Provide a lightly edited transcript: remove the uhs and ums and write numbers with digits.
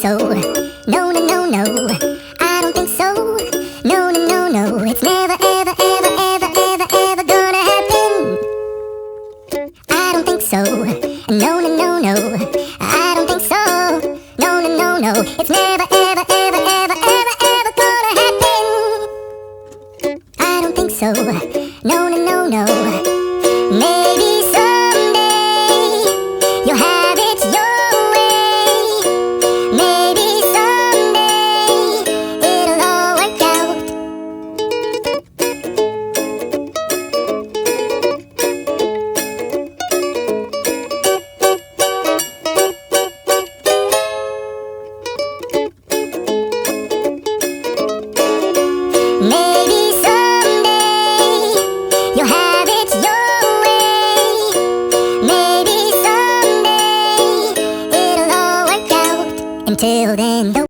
so. No, no, no, no, I don't think so. No, no, no, no, it's never, ever, ever, ever, ever, ever gonna happen. I don't think so. No, no, no, no, I don't think so. No, no, no, no, it's never, ever, ever, ever, ever, ever gonna happen. I don't think so. No, no, no, no. Maybe someday you'll have it your way. Maybe someday it'll all work out. Maybe someday you'll have it your way. Maybe someday it'll all work out. Until then, though.